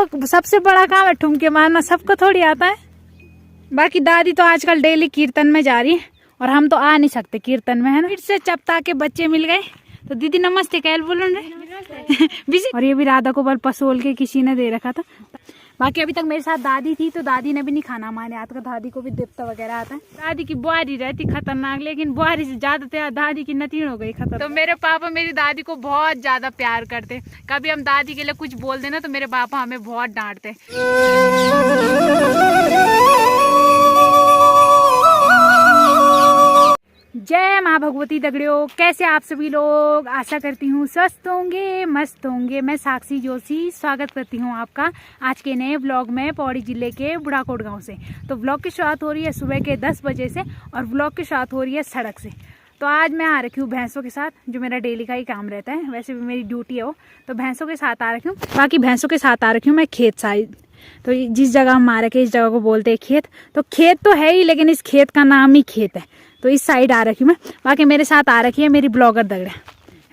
वो सबसे बड़ा काम है ठुमके मारना, सबको थोड़ी आता है। बाकी दादी तो आजकल डेली कीर्तन में जा रही है और हम तो आ नहीं सकते कीर्तन में, है ना। फिर से चपता के बच्चे मिल गए। तो दीदी नमस्ते, कैल बोलो रे। और ये भी राधा को बल पसोल के किसी ने दे रखा था। बाकी अभी तक मेरे साथ दादी थी तो दादी ने भी नहीं खाना हमारे हाथ का, दादी को भी देवता वगैरह आता है। दादी की बुआरी रहती खतरनाक, लेकिन बुआरी से ज्यादा दादी की नतीन हो गई खतरनाक। तो मेरे पापा मेरी दादी को बहुत ज्यादा प्यार करते। कभी हम दादी के लिए कुछ बोल देना तो मेरे पापा हमें बहुत डांटते। जय माँ भगवती दगड़ियों, कैसे आप सभी लोग। आशा करती हूँ स्वस्थ होंगे, मस्त होंगे। मैं साक्षी जोशी स्वागत करती हूँ आपका आज के नए ब्लॉग में पौड़ी जिले के बुढ़ाकोट गांव से। तो ब्लॉग की शुरुआत हो रही है सुबह के 10 बजे से और ब्लॉग की शुरुआत हो रही है सड़क से। तो आज मैं आ रखी हूँ भैंसों के साथ, जो मेरा डेली का ही काम रहता है, वैसे भी मेरी ड्यूटी है वो। तो भैंसों के साथ आ रखी हूँ। बाकी भैंसों के साथ आ रखी हूँ मैं खेत साइड। तो जिस जगह हम आ रखे इस जगह को बोलते हैं खेत। तो खेत तो है ही, लेकिन इस खेत का नाम ही खेत है। तो इस साइड आ रखी हूँ मैं। बाकी मेरे साथ आ रखी है मेरी ब्लॉगर दगड़िया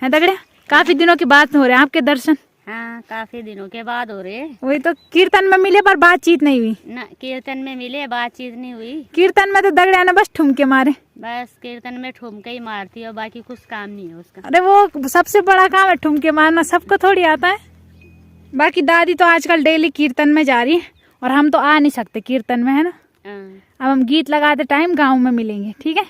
है। दगड़िया काफी दिनों के बाद हो रहे हैं आपके दर्शन। हाँ, काफी दिनों के बाद हो रहे हैं। वही तो, कीर्तन में मिले पर बातचीत नहीं हुई ना, कीर्तन में मिले बातचीत नहीं हुई। कीर्तन में तो दगड़िया ने बस ठुमके मारे। बस कीर्तन में ठुमके ही मारती है और बाकी कुछ काम नहीं है उसका। अरे वो सबसे बड़ा काम है ठुमके मारना, सबको थोड़ी आता है। बाकी दादी तो आजकल डेली कीर्तन में जा रही है और हम तो आ नहीं सकते कीर्तन में, है ना। अब हम गीत लगाते टाइम गाँव में मिलेंगे, ठीक है।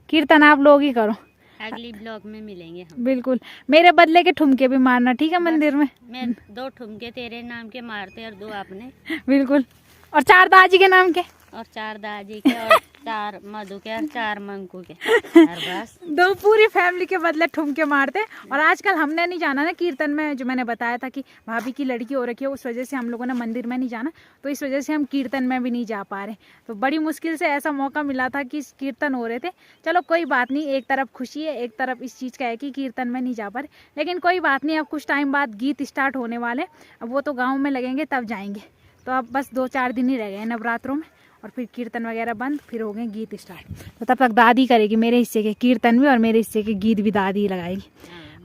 कीर्तन आप लोग ही करो, अगली ब्लॉग में मिलेंगे हम। बिल्कुल। मेरे बदले के ठुमके भी मारना, ठीक है, मंदिर में। मैं 2 ठुमके तेरे नाम के मारते और 2 आपने। बिल्कुल। और 4 दादी के नाम के और 4 दादी के और 4 मधु के और 4 मंकू के। और बस 2 पूरी फैमिली के बदले ठुमके मारते। और आजकल हमने नहीं जाना ना कीर्तन में, जो मैंने बताया था कि भाभी की लड़की हो रखी है, उस वजह से हम लोगों ने मंदिर में नहीं जाना। तो इस वजह से हम कीर्तन में भी नहीं जा पा रहे। तो बड़ी मुश्किल से ऐसा मौका मिला था कि कीर्तन हो रहे थे। चलो कोई बात नहीं, एक तरफ खुशी है, एक तरफ इस चीज़ का है कि कीर्तन में नहीं जा पा रहे। लेकिन कोई बात नहीं, अब कुछ टाइम बाद गीत स्टार्ट होने वाले। अब वो तो गाँव में लगेंगे तब जाएंगे। तो अब बस 2-4 दिन ही रह गए नवरात्रों में और फिर कीर्तन वगैरह बंद, फिर हो गए गीत स्टार्ट। तो तब तक दादी करेगी मेरे हिस्से के कीर्तन भी और मेरे हिस्से के गीत भी दादी लगाएगी।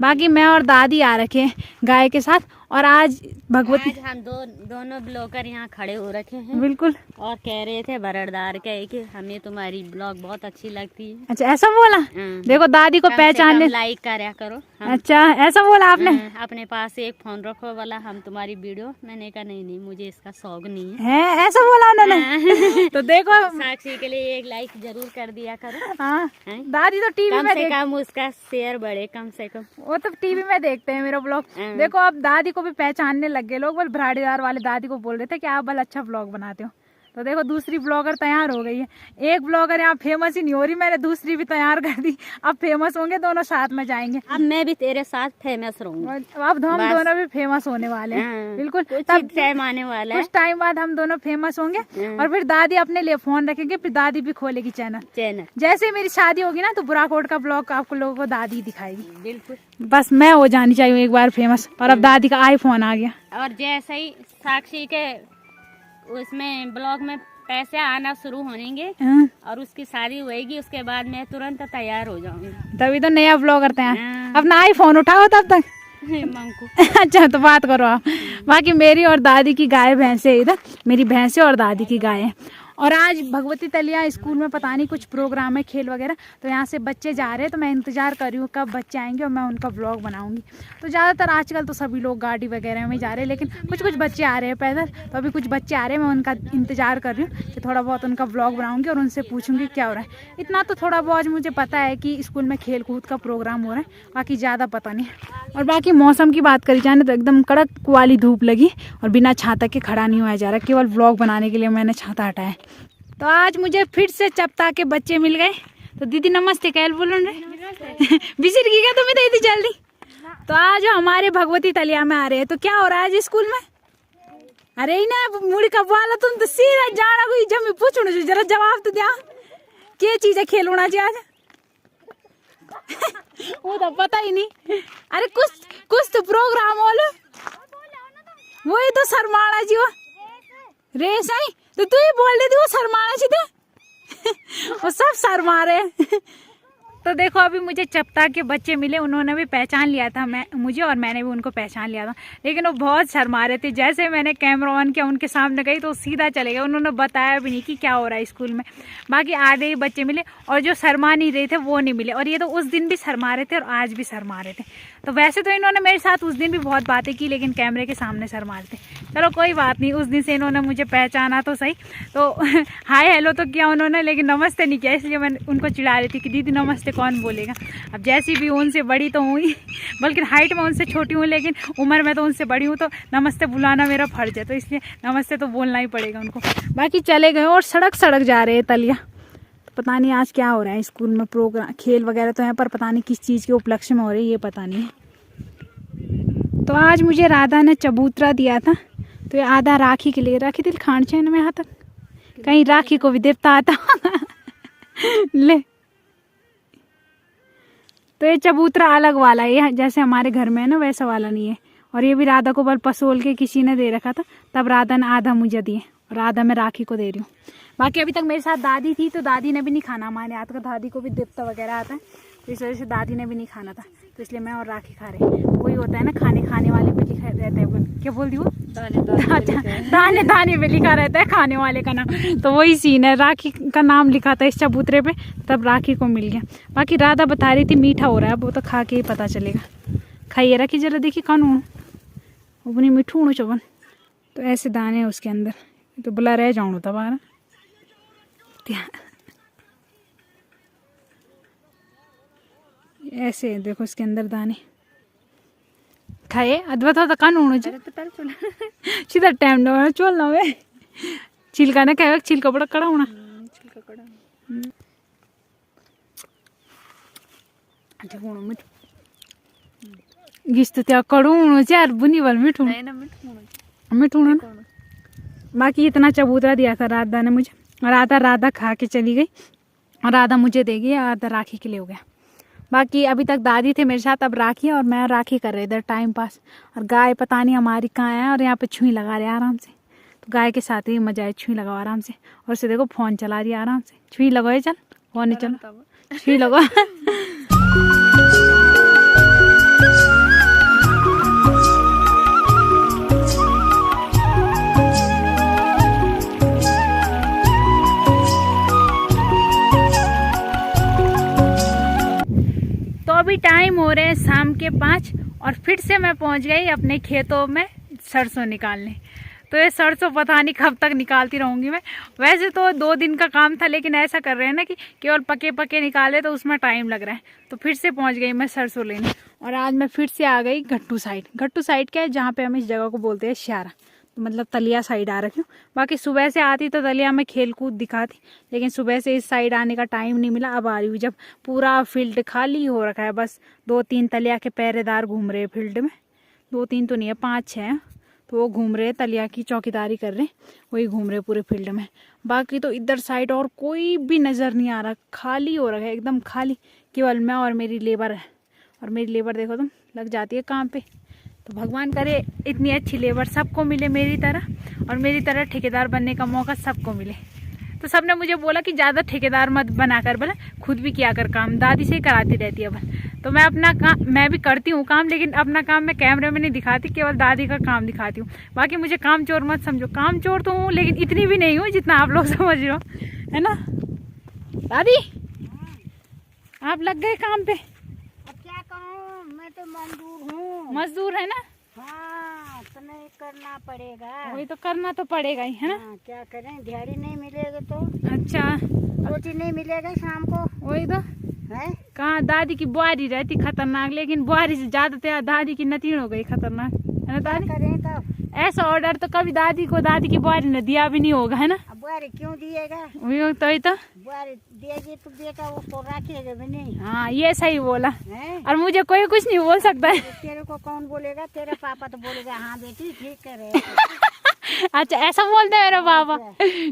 बाकी मैं और दादी आ रखे हैं गाय के साथ। और आज भगवती आज हम दोनों ब्लॉगर यहाँ खड़े हो रखे हैं। बिल्कुल। और कह रहे थे बरड़दार के कि हमें तुम्हारी ब्लॉग बहुत अच्छी लगती है। अच्छा ऐसा बोला। देखो दादी को पहचानने लाइक करा करो। अच्छा ऐसा बोला आपने। अपने पास एक फोन रखो वाला हम तुम्हारी वीडियो। मैंने कहा नहीं मुझे इसका शौक नहीं है, ऐसा बोला उन्होंने। तो देखो साक्षी के लिए एक लाइक जरूर कर दिया करो। हाँ, दादी तो टीवी में कम से कम उसका शेयर बढ़े, कम से कम। वो तो टीवी में देखते हैं मेरा ब्लॉग। देखो अब दादी को भी पहचानने लग गए लोग। बल भराड़ीदार वाले दादी को बोल रहे थे कि आप बल अच्छा ब्लॉग बनाते हो। तो देखो दूसरी ब्लॉगर तैयार हो गई है। एक ब्लॉगर यहाँ फेमस ही नहीं हो रही, मैंने दूसरी भी तैयार कर दी। अब फेमस होंगे, दोनों साथ में जाएंगे। अब मैं भी तेरे साथ फेमस रहूंगी। अब हम दोनों भी फेमस होने वाले हैं। बिल्कुल, तब टाइम आने वाला है। कुछ टाइम बाद हम दोनों फेमस होंगे और फिर दादी अपने लिए फोन रखेंगे, फिर दादी भी खोलेगी चैनल। जैसे ही मेरी शादी होगी ना तो बुढ़ाकोट का ब्लॉग आपको लोगों को दादी दिखाएगी। बिल्कुल। बस मैं हो जानी चाहिए एक बार फेमस। और अब दादी का आईफोन आ गया। और जैसे ही साक्षी के उसमें ब्लॉग में पैसे आना शुरू होंगे और उसकी शादी होएगी, उसके बाद मैं तुरंत तैयार हो जाऊंगी। तभी तो नया ब्लॉगर तैयार। अपना आईफोन उठाओ तब तक। मंकू। अच्छा तो बात करो आप। बाकी मेरी और दादी की गाय भैंसे इधर, मेरी भैंसे और दादी की गाय है। और आज भगवती तलिया स्कूल में पता नहीं कुछ प्रोग्राम है, खेल वगैरह। तो यहाँ से बच्चे जा रहे हैं, तो मैं इंतजार कर रही हूँ कब बच्चे आएंगे और मैं उनका ब्लॉग बनाऊंगी। तो ज़्यादातर आजकल तो सभी लोग गाड़ी वगैरह में जा रहे हैं, लेकिन कुछ बच्चे आ रहे हैं पैदल। तो अभी कुछ बच्चे आ रहे हैं, मैं उनका इंतजार कर रही हूँ कि थोड़ा बहुत उनका ब्लॉग बनाऊंगी और उनसे पूछूंगी क्या हो रहा है। इतना तो थोड़ा बहुत मुझे पता है कि स्कूल में खेल कूद का प्रोग्राम हो रहा है, बाकी ज़्यादा पता नहीं। और बाकी मौसम की बात करी जाने तो एकदम कड़क वाली धूप लगी और बिना छाता के खड़ा नहीं हुआ जा रहा। केवल व्लॉग बनाने के लिए मैंने छाता हटाया। तो आज मुझे फिर से चपता के बच्चे मिल गए। तो दीदी नमस्ते, कैल बोलो रे। बिजर की क्या तुम्हें दे दी जल्दी। तो आज हमारे भगवती तलिया में आ रहे हैं। तो क्या हो रहा है आज स्कूल में। अरे ही ना मुड़ी का वाला तुम तो सीधा जाना कोई जमी पूछो जरा जवाब तो दिया क्या चीज है खेलना चाहिए आज। वो तो पता ही नहीं। अरे कुछ तो प्रोग्राम हो लो, वही तो शर्माना जी। वो रेस आई तो तू ही बोल देती वो शर्माना जी थे। वो सब शर्मा रहे। तो देखो अभी मुझे चपटा के बच्चे मिले, उन्होंने भी पहचान लिया था मुझे, और मैंने भी उनको पहचान लिया था, लेकिन वो बहुत शर्मा रहे थे। जैसे मैंने कैमरा ऑन किया उनके सामने गई तो सीधा चले गए, उन्होंने बताया भी नहीं कि क्या हो रहा है स्कूल में। बाकी आधे ही बच्चे मिले, और जो शर्मा नहीं रहे थे वो नहीं मिले। और ये तो उस दिन भी शर्मा रहे थे और आज भी शर्मा रहे थे। तो वैसे तो इन्होंने मेरे साथ उस दिन भी बहुत बातें की, लेकिन कैमरे के सामने शर्मा रहे थे। चलो कोई बात नहीं, उस दिन से इन्होंने मुझे पहचाना तो सही। तो हाय हेलो तो किया उन्होंने, लेकिन नमस्ते नहीं किया, इसलिए मैं उनको चिढ़ा रही थी कि दीदी नमस्ते कौन बोलेगा। अब जैसी भी उनसे बड़ी तो हूँ ही, बल्कि हाइट में उनसे छोटी हूँ, लेकिन उम्र में तो उनसे बड़ी हूँ, तो नमस्ते बुलाना मेरा फर्ज है, तो इसलिए नमस्ते तो बोलना ही पड़ेगा उनको। बाकी चले गए और सड़क जा रहे हैं तलिया। तो पता नहीं आज क्या हो रहा है स्कूल में, प्रोग्राम खेल वगैरह तो यहाँ पर पता नहीं किस चीज़ के उपलक्ष्य में हो रही है, ये पता नहीं है। तो आज मुझे राधा ने चबूतरा दिया था, तो ये आधा राखी के लिए, राखी दिल खान चैन में आता, कहीं राखी को भी देवता आता ले। तो ये चबूतरा अलग वाला है, जैसे हमारे घर में है ना वैसा वाला नहीं है। और ये भी राधा को बल पसोल के किसी ने दे रखा था, तब राधा ने आधा मुझे दिए और आधा मैं राखी को दे रही हूँ। बाकी अभी तक मेरे साथ दादी थी, तो दादी ने भी नहीं खाना हमारे हाथ का, दादी को भी देवता वगैरह आता है, तो इस वजह से दादी ने भी नहीं खाना था, तो इसलिए मैं और राखी खा रहे। वही होता है ना, खाने वाले पे लिखा रहता है, क्या बोल दी वो, दाने पे लिखा रहता है खाने वाले का नाम। तो वही सीन है, राखी का नाम लिखा था इस चबूतरे पे, तब राखी को मिल गया। बाकी राधा बता रही थी मीठा हो रहा है, वो तो खा के ही पता चलेगा। खाइए राखी जरा, देखिए कानू अपनी मिठू हूँ चबन। तो ऐसे दाने हैं उसके अंदर, तो बुला रह जाऊँ था बाहर। ऐसे देखो इसके अंदर दाने, खाए अद्भुत होता कानून सीधा टाइम ना चल ना वे छिलका ना खाए, छिलका बड़ा कड़ा होना, छिलका कड़ा अच्छा होना मिठ गिस तो त्या कड़ू होना यार, बुनी वाल मिठू मिठू ना। बाकी इतना चबूतरा दिया था राधा ने मुझे, और राधा खा के चली गई, और आधा मुझे देगी, आधा राखी के लिए हो गया। बाकी अभी तक दादी थे मेरे साथ, अब राखी और मैं राखी कर रहे इधर टाइम पास। और गाय पता नहीं हमारी कहाँ है, और यहाँ पे छुई लगा रहे आराम से, तो गाय के साथ ही मजा है, छुई लगाओ आराम से। और उसे देखो फोन चला रही है आराम से, छुई लगाओ चल फोन नहीं चल छुई लगाओ। तो अभी टाइम हो रहे हैं शाम के 5, और फिर से मैं पहुंच गई अपने खेतों में सरसों निकालने। तो ये सरसों पता नहीं कब तक निकालती रहूंगी मैं। वैसे तो 2 दिन का काम था, लेकिन ऐसा कर रहे हैं ना कि केवल पके निकाले तो उसमें टाइम लग रहा है। तो फिर से पहुंच गई मैं सरसों लेने, और आज मैं फिर से आ गई घट्टू साइड। घट्टू साइड क्या है, जहाँ पे हम इस जगह को बोलते हैं श्यारा, तो मतलब तलिया साइड आ रखी हूँ। बाकी सुबह से आती तो तलिया में खेल कूद दिखाती, लेकिन सुबह से इस साइड आने का टाइम नहीं मिला। अब आ रही हूँ जब पूरा फील्ड खाली हो रखा है, बस 2-3 तलिया के पहरेदार घूम रहे हैं फील्ड में। 2-3 तो नहीं है, 5-6 हैं, तो वो घूम रहे, तलिया की चौकीदारी कर रहे, वही घूम रहे पूरे फील्ड में। बाकी तो इधर साइड और कोई भी नज़र नहीं आ रहा, खाली हो रखा है एकदम खाली, केवल मैं और मेरी लेबर है। और मेरी लेबर देखो तुम, लग जाती है काम पे। तो भगवान करे इतनी अच्छी लेबर सबको मिले मेरी तरह, और मेरी तरह ठेकेदार बनने का मौका सबको मिले। तो सबने मुझे बोला कि ज़्यादा ठेकेदार मत बना कर, बोला खुद भी किया कर काम, दादी से ही कराती रहती है बल। तो मैं अपना काम, मैं भी करती हूँ काम, लेकिन अपना काम मैं कैमरे में नहीं दिखाती, केवल दादी का काम दिखाती हूँ। बाकी मुझे काम चोर मत समझो, काम चोर तो हूँ, लेकिन इतनी भी नहीं हूँ जितना आप लोग समझ रहे हो, है ना। दादी आप लग गए काम पे। अब क्या कहूँ, मैं तो मजदूर हूँ। मजदूर है ना, हाँ तो नहीं करना पड़ेगा, वही तो करना तो पड़ेगा ही, है ना। हाँ, क्या करें, दिहाड़ी नहीं मिलेगा तो, अच्छा रोटी नहीं मिलेगा शाम को, वही तो है कहाँ दादी की बुआरी रहती खतरनाक, लेकिन बुआरी से ज्यादा दादी की नतीन हो गई खतरनाक, है ना दादी। करें तब, ऐसा ऑर्डर तो कभी दादी को दादी की बुआरी ने दिया भी नहीं होगा, है ना। अब बुआरी क्यों दिएगा, वही तो बुआरी देगी तो बेटा उसको रखेगा भी नहीं। हाँ ये सही बोला, है और मुझे कोई कुछ नहीं बोल सकता है। तेरे को कौन बोलेगा, तेरे पापा तो बोलेगा हाँ बेटी ठीक करे। अच्छा ऐसा बोलते हैं मेरे पापा।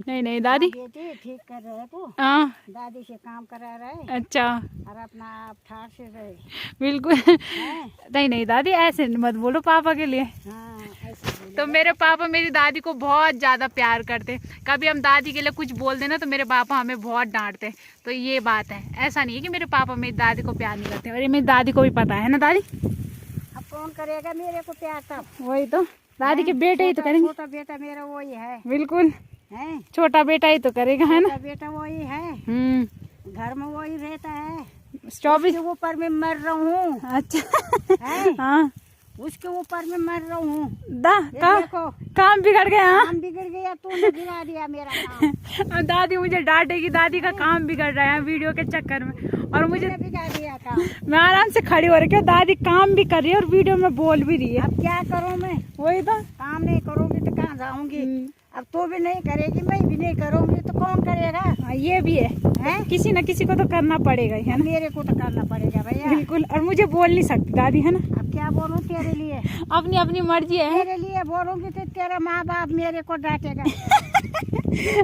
नहीं नहीं दादी। बेटे ठीक कर रहे तो हाँ दादी से काम करा रहे अच्छा और अपना आप ठाट से रहे बिल्कुल। हैं? नहीं नहीं दादी ऐसे मत बोलो पापा के लिए। हाँ ऐसे बोलो। तो मेरे पापा मेरी दादी को बहुत ज़्यादा प्यार करते। कभी हम दादी के लिए कुछ बोल देना तो मेरे पापा हमें बहुत डांटते। तो ये बात है, ऐसा नहीं है कि मेरे पापा मेरी दादी को प्यार नहीं करते। और ये मेरी दादी को भी पता है ना दादी। अब कौन करेगा मेरे को प्यार तब? वही तो दादी के बेटे ही तो करेंगे। छोटा बेटा मेरा वही है बिल्कुल हैं? छोटा बेटा ही तो करेगा है ना। छोटा बेटा वही है, घर में वही रहता है। 24 उसके ऊपर में मर रहा हूँ अच्छा हैं? हाँ उसके ऊपर में मर रहा हूँ। देखो काम बिगड़ गया। हाँ काम बिगड़ गया, तूने गिरा दिया मेरा काम। अब दादी मुझे डांटेगी, दादी का काम बिगड़ रहा है वीडियो के चक्कर में। और मुझे तूने बिगाड़ दिया काम। मैं आराम से खड़ी हो रही हूँ, दादी काम भी कर रही है और वीडियो में बोल भी रही है। अब क्या करूँ मैं? वही तो काम नहीं करूँगी तो कहाँ जाऊँगी? अब तू भी नहीं करेगी, मैं भी नहीं करूँगी तो कौन करेगा? हाँ, ये भी है, हैं? किसी न किसी को तो करना पड़ेगा ही है ना। मेरे को तो करना पड़ेगा भैया। बिल्कुल। और मुझे बोल नहीं सकती दादी है ना, अब क्या बोलूँ तेरे लिए? अपनी अपनी मर्जी है। तेरे लिए बोलूँगी तो तेरा माँ बाप मेरे को डांटेगा।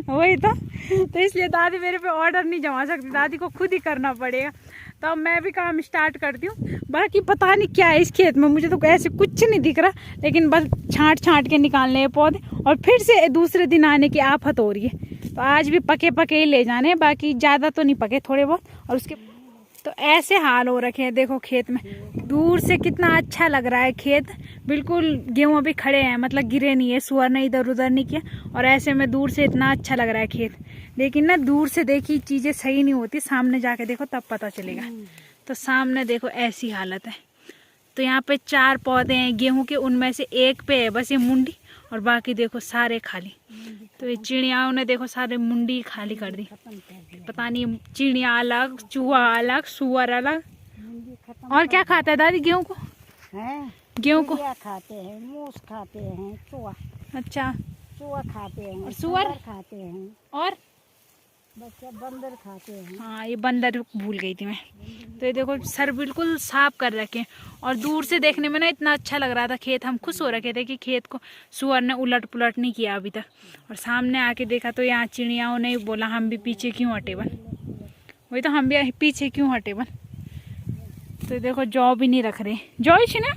वही तो इसलिए दादी मेरे पे ऑर्डर नहीं जमा सकती, दादी को खुद ही करना पड़ेगा। तो अब मैं भी काम स्टार्ट करती हूँ। बाकी पता नहीं क्या है इस खेत में, मुझे तो ऐसे कुछ नहीं दिख रहा, लेकिन बस छांट छांट के निकालने हैं पौधे। और फिर से दूसरे दिन आने की आफत हो रही है। तो आज भी पके पके ही ले जाने हैं, बाकी ज़्यादा तो नहीं पके, थोड़े बहुत। और उसके तो ऐसे हाल हो रखे हैं देखो खेत में। दूर से कितना अच्छा लग रहा है खेत, बिल्कुल गेहूँ अभी खड़े हैं, मतलब गिरे नहीं है, सुअर ने इधर उधर नहीं किया। और ऐसे में दूर से इतना अच्छा लग रहा है खेत। लेकिन ना दूर से देखी चीज़ें सही नहीं होती, सामने जाके देखो तब पता चलेगा। तो सामने देखो ऐसी हालत है। तो यहाँ पे 4 पौधे हैं गेहूं के, उनमें से एक पे है बस ये मुंडी, और बाकी देखो सारे खाली। तो ये चिड़ियाओं ने देखो सारे मुंडी खाली कर दी। पता नहीं चिड़िया अलग, चूहा अलग, सुअर अलग। और क्या खाता है दादी गेहूं को? हैं? गेहूं को चिड़िया खाते हैं, मूस खाते हैं, चूहा अच्छा, चूहा खाते हैं, और सुअर? सांभर खाते हैं, और बच्चे बंदर खाते हैं। हाँ ये बंदर भूल गई थी मैं। तो ये देखो सर बिल्कुल साफ कर रखे हैं। और दूर से देखने में ना इतना अच्छा लग रहा था खेत, हम खुश हो रखे थे कि खेत को सुअर ने उलट पुलट नहीं किया अभी तक। और सामने आके देखा तो यहाँ चिड़ियाओं ने बोला हम भी पीछे क्यों हटे बन। वही तो हम भी पीछे क्यों हटे बन। तो देखो जौ भी नहीं रख रहे, जौ ही ना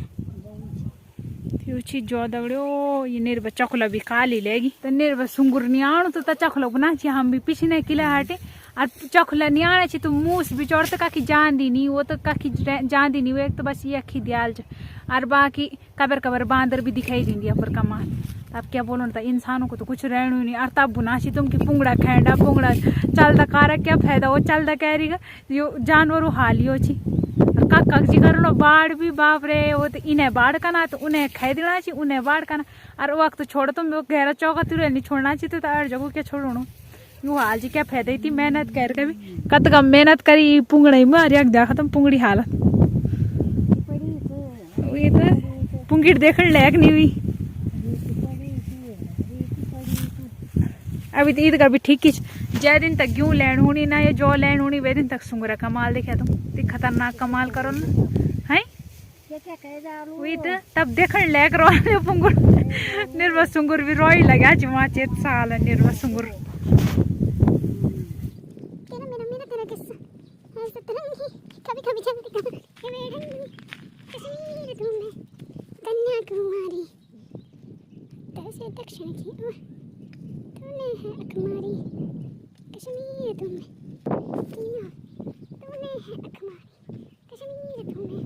जौ दगड़ो। ये निर्भ चखला भी काली लेगी तो निर्भ सुंगुर नहीं आण तो चखलो बना हम भी पीछे नहीं किला हटे। और चखला नहीं आने तो मूस भी चढ़ तो काकी जान दी नहीं, वो तो काकी जान दी नहीं, वो एक तो बस ये अखी दियाल और बाकी कबर कबर बांदर भी दिखाई दी अपर कमाल। अब क्या बोलो ना, इंसानों को तो कुछ रहना ही नहीं। और तब बुनासी तुम की पुंगड़ा खेंडा पुंगड़ा चलता कार क्या फायदा, वो चलता कह रही यो जानवरों हालियो छी। काका जी कर लो बाढ़ भी बाप रे, वो तो इन्हें बाढ़ करना तो उन्हें खाई देना चाहिए, उन्हें बाढ़ करना। और वक्त छोड़ो तुम गहरा चौका तुरे नहीं छोड़ना चाहिए। तो अड़ जगह क्या छोड़ो यू हाल जी क्या फायदा थी मेहनत कर के भी, कत कम मेहनत करी पुंगड़ा ही मारी देखा तुम पुंगड़ी हालत। वही तो पुंगड़ी देखने लायक नहीं हुई अभी तो ईद का भी ठीक ही। जै दिन तक गेहूँ लैंड होनी ना ये जौ लैंड होनी वे दिन तक सुंगरा कमाल देखा तुम, खतरनाक कमाल करो ना है। वही तो तब देखने लायक रो पुंगुर निर्भर सुंगुर भी रोई लगा वहाँ चेत साल निर्भर सुंगुर। दक्षिण की ओर तूने है अखमारी कश्मीर तुम्हें तूने है अखमारी कश्मीर तुम्हें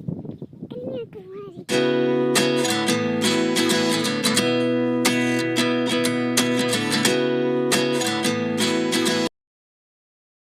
कन्याकुमारी।